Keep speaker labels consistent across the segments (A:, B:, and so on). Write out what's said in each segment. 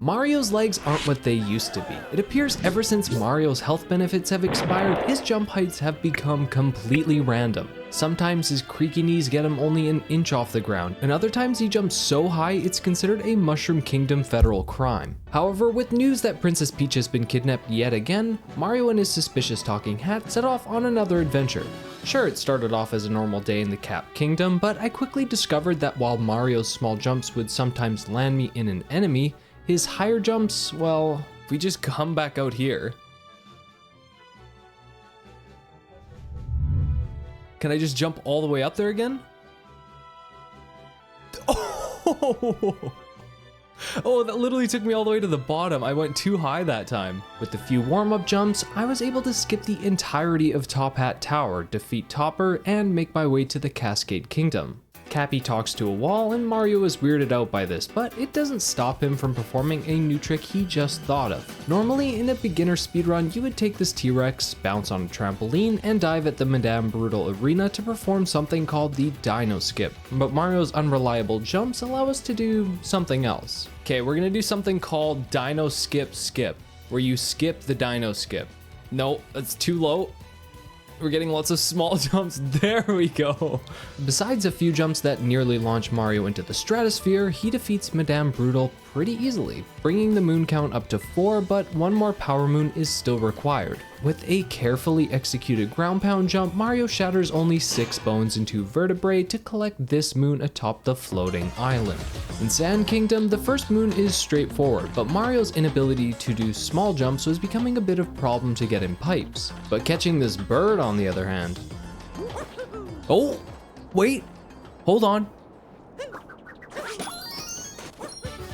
A: Mario's legs aren't what they used to be. It appears ever since Mario's health benefits have expired, his jump heights have become completely random. Sometimes his creaky knees get him only an inch off the ground, and other times he jumps so high it's considered a Mushroom Kingdom federal crime. However, with news that Princess Peach has been kidnapped yet again, Mario and his suspicious talking hat set off on another adventure. Sure, it started off as a normal day in the Cap Kingdom, but I quickly discovered that while Mario's small jumps would sometimes land me in an enemy, his higher jumps, well, we just come back out here. Can I just jump all the way up there again? Oh, oh, that literally took me all the way to the bottom. I went too high that time. With a few warm-up jumps, I was able to skip the entirety of Top Hat Tower, defeat Topper, and make my way to the Cascade Kingdom. Cappy talks to a wall and Mario is weirded out by this, but it doesn't stop him from performing a new trick he just thought of. Normally in a beginner speedrun, you would take this T-Rex, bounce on a trampoline, and dive at the Madame Brutal arena to perform something called the Dino skip, but Mario's unreliable jumps allow us to do something else. Okay, we're gonna do something called Dino skip skip, where you skip the Dino skip. No, that's too low. We're getting lots of small jumps. There we go. Besides a few jumps that nearly launch Mario into the stratosphere, he defeats Madame Brutal pretty easily, bringing the moon count up to 4, but one more power moon is still required. With a carefully executed ground pound jump, Mario shatters only 6 bones and 2 vertebrae to collect this moon atop the floating island. In Sand Kingdom, the first moon is straightforward, but Mario's inability to do small jumps was becoming a bit of a problem to get in pipes. But catching this bird on the other hand... Oh, wait, hold on.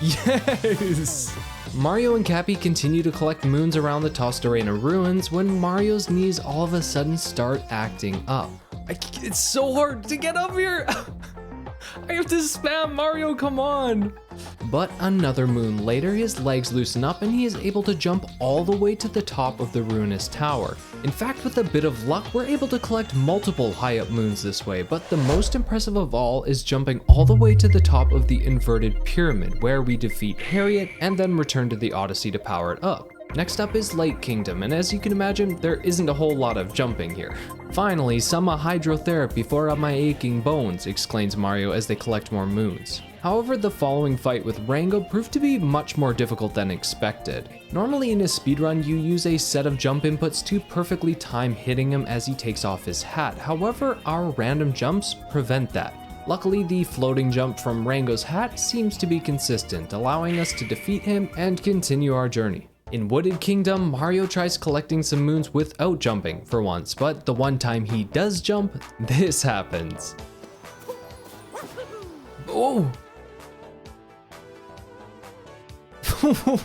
A: Yes! Mario and Cappy continue to collect moons around the Tostarena ruins when Mario's knees all of a sudden start acting up. It's so hard to get up here! I have to spam Mario, come on! But another moon later, his legs loosen up and he is able to jump all the way to the top of the ruinous tower. In fact, with a bit of luck, we're able to collect multiple high up moons this way, but the most impressive of all is jumping all the way to the top of the inverted pyramid, where we defeat Harriet and then return to the Odyssey to power it up. Next up is Lake Kingdom, and as you can imagine, there isn't a whole lot of jumping here. Finally, some hydrotherapy for my aching bones, exclaims Mario as they collect more moons. However, the following fight with Rango proved to be much more difficult than expected. Normally in a speedrun, you use a set of jump inputs to perfectly time hitting him as he takes off his hat. However, our random jumps prevent that. Luckily, the floating jump from Rango's hat seems to be consistent, allowing us to defeat him and continue our journey. In Wooded Kingdom, Mario tries collecting some moons without jumping for once, but the one time he does jump, this happens. Oh!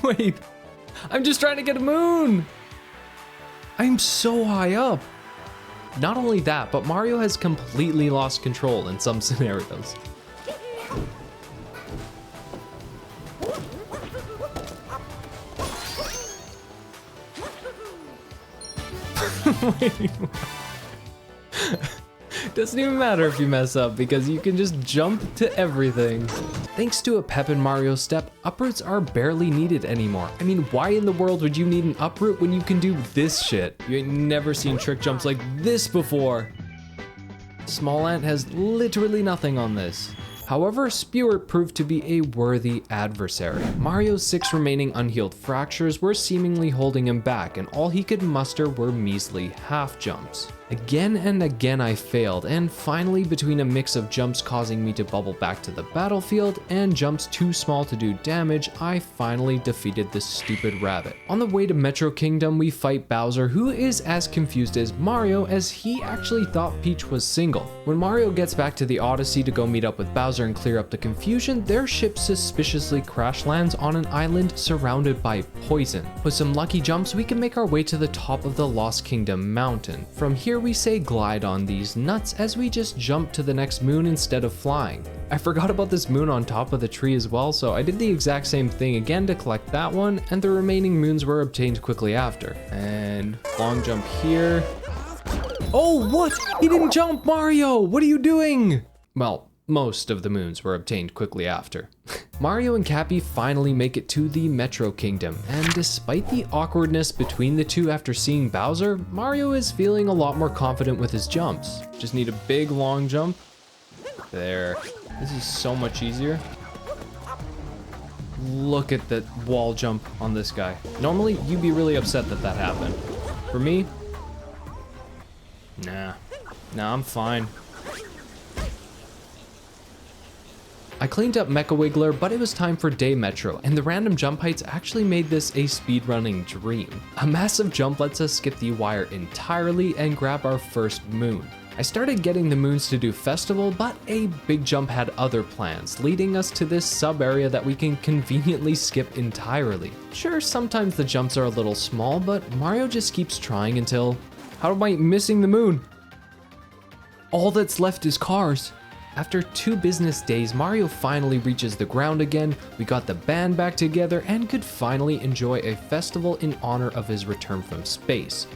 A: Wait, I'm just trying to get a moon! I'm so high up! Not only that, but Mario has completely lost control in some scenarios. Doesn't even matter if you mess up because you can just jump to everything. Thanks to a pep in Mario's step, uproots are barely needed anymore. I mean, why in the world would you need an uproot when you can do this shit? You ain't never seen trick jumps like this before. Small Ant has literally nothing on this. However, Spewart proved to be a worthy adversary. Mario's 6 remaining unhealed fractures were seemingly holding him back, and all he could muster were measly half jumps. Again and again I failed, and finally, between a mix of jumps causing me to bubble back to the battlefield and jumps too small to do damage, I finally defeated this stupid rabbit. On the way to Metro Kingdom, we fight Bowser, who is as confused as Mario, as he actually thought Peach was single. When Mario gets back to the Odyssey to go meet up with Bowser and clear up the confusion, their ship suspiciously crash lands on an island surrounded by poison. With some lucky jumps, we can make our way to the top of the Lost Kingdom mountain. From here, we say glide on these nuts as we just jump to the next moon instead of flying. I forgot about this moon on top of the tree as well, so I did the exact same thing again to collect that one, and the remaining moons were obtained quickly after. And long jump here. Oh, what? He didn't jump, Mario! What are you doing? Well, most of the moons were obtained quickly after. Mario and Cappy finally make it to the Metro Kingdom, and despite the awkwardness between the two after seeing Bowser, Mario is feeling a lot more confident with his jumps. Just need a big long jump. There. This is so much easier. Look at the wall jump on this guy. Normally, you'd be really upset that that happened. For me, nah, I'm fine. I cleaned up Mecha Wiggler, but it was time for Day Metro, and the random jump heights actually made this a speedrunning dream. A massive jump lets us skip the wire entirely and grab our first moon. I started getting the moons to do festival, but a big jump had other plans, leading us to this sub area that we can conveniently skip entirely. Sure, sometimes the jumps are a little small, but Mario just keeps trying until... How am I missing the moon? All that's left is cars. After 2 business days, Mario finally reaches the ground again, we got the band back together, and could finally enjoy a festival in honor of his return from space.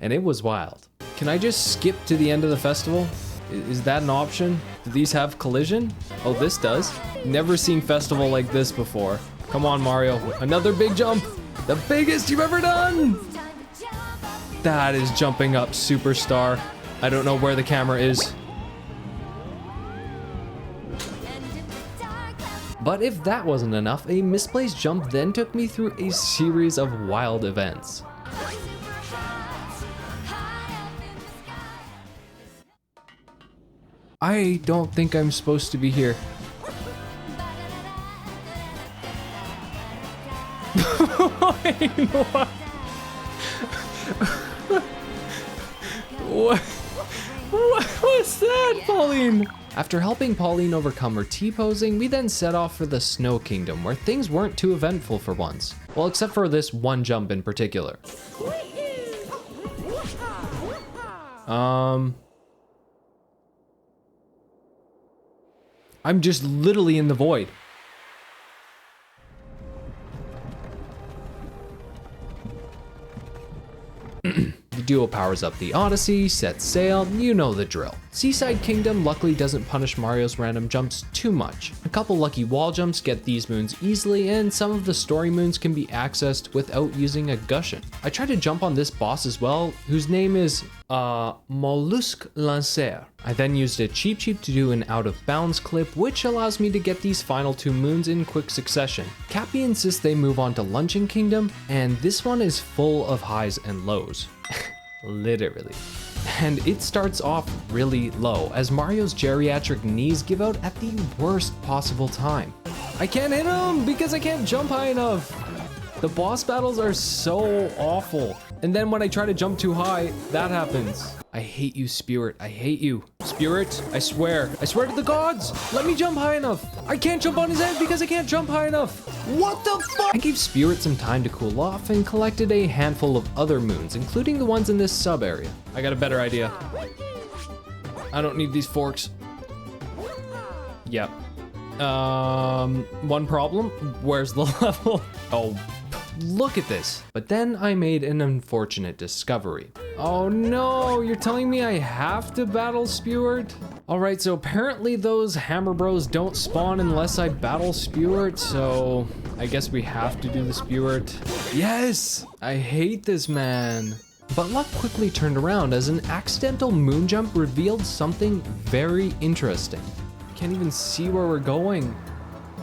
A: And it was wild. Can I just skip to the end of the festival? Is that an option? Do these have collision? Oh, this does. Never seen festival like this before. Come on, Mario. Another big jump. The biggest you've ever done. That is jumping up, superstar. I don't know where the camera is. But if that wasn't enough, a misplaced jump then took me through a series of wild events. I don't think I'm supposed to be here. Wait, what? What was that, Pauline? After helping Pauline overcome her T-posing, we then set off for the Snow Kingdom, where things weren't too eventful for once. Well, except for this one jump in particular. I'm just literally in the void. The duo powers up the Odyssey, sets sail, you know the drill. Seaside Kingdom luckily doesn't punish Mario's random jumps too much. A couple lucky wall jumps get these moons easily, and some of the story moons can be accessed without using a Gushin. I tried to jump on this boss as well, whose name is Mollusque Lancer. I then used a Cheep Cheep to do an out of bounds clip, which allows me to get these final 2 moons in quick succession. Cappy insists they move on to Luncheon Kingdom, and this one is full of highs and lows. Literally. And it starts off really low, as Mario's geriatric knees give out at the worst possible time. I can't hit him because I can't jump high enough. The boss battles are so awful. And then when I try to jump too high, that happens. I hate you, Spirit. I hate you. Spirit, I swear to the gods, let me jump high enough. I can't jump on his head because I can't jump high enough. What the fuck? I gave Spirit some time to cool off and collected a handful of other moons, including the ones in this sub area. I got a better idea. I don't need these forks. Yep. One problem. Where's the level? Oh, look at this. But then I made an unfortunate discovery. Oh no, you're telling me I have to battle Spewart? Alright, so apparently those Hammer Bros don't spawn unless I battle Spewart, so I guess we have to do the Spewart. Yes! I hate this man. But luck quickly turned around as an accidental moon jump revealed something very interesting. Can't even see where we're going.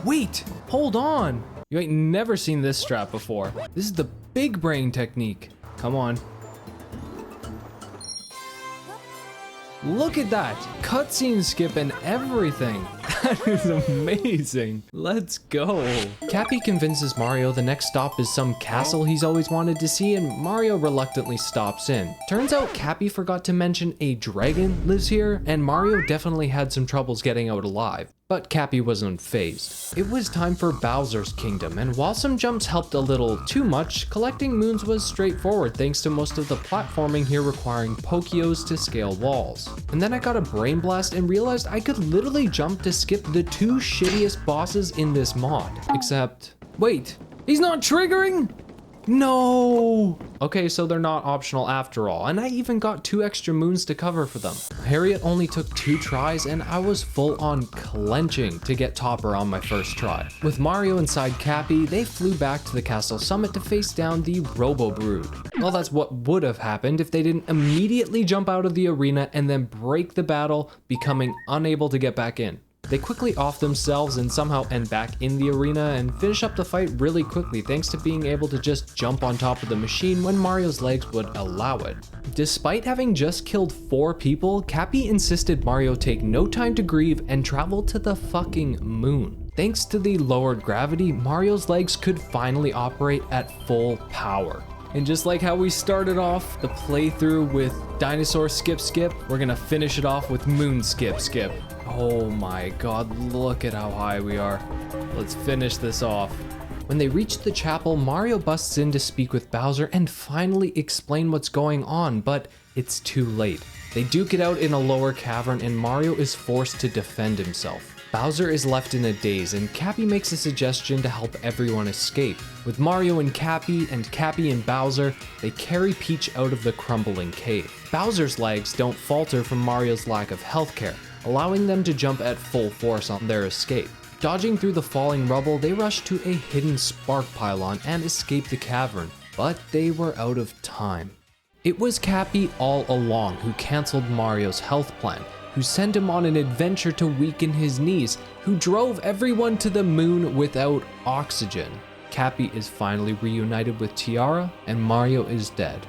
A: Wait, hold on. You ain't never seen this strap before. This is the big brain technique. Come on. Look at that! Cutscene skip and everything! That is amazing! Let's go! Cappy convinces Mario the next stop is some castle he's always wanted to see, and Mario reluctantly stops in. Turns out Cappy forgot to mention a dragon lives here, and Mario definitely had some troubles getting out alive. But Cappy wasn't unfazed. It was time for Bowser's Kingdom, and while some jumps helped a little too much, collecting moons was straightforward thanks to most of the platforming here requiring Pokios to scale walls. And then I got a brain blast and realized I could literally jump to skip the 2 shittiest bosses in this mod. Except, wait, he's not triggering? No! Okay, so they're not optional after all, and I even got 2 extra moons to cover for them. Harriet only took 2 tries, and I was full on clenching to get Topper on my first try. With Mario inside Cappy, they flew back to the castle summit to face down the Robo Brood. Well, that's what would have happened if they didn't immediately jump out of the arena and then break the battle, becoming unable to get back in. They quickly off themselves and somehow end back in the arena and finish up the fight really quickly thanks to being able to just jump on top of the machine when Mario's legs would allow it. Despite having just killed 4 people, Cappy insisted Mario take no time to grieve and travel to the fucking moon. Thanks to the lowered gravity, Mario's legs could finally operate at full power. And just like how we started off the playthrough with Dinosaur Skip Skip, we're gonna finish it off with Moon Skip Skip. Oh my god, look at how high we are. Let's finish this off. When they reach the chapel, Mario busts in to speak with Bowser and finally explain what's going on, but it's too late. They duke it out in a lower cavern and Mario is forced to defend himself. Bowser is left in a daze and Cappy makes a suggestion to help everyone escape. With Mario and Cappy and Bowser, they carry Peach out of the crumbling cave. Bowser's legs don't falter from Mario's lack of healthcare, allowing them to jump at full force on their escape. Dodging through the falling rubble, they rush to a hidden spark pylon and escape the cavern, but they were out of time. It was Cappy all along who cancelled Mario's health plan, who sent him on an adventure to weaken his knees, who drove everyone to the moon without oxygen. Cappy is finally reunited with Tiara, and Mario is dead.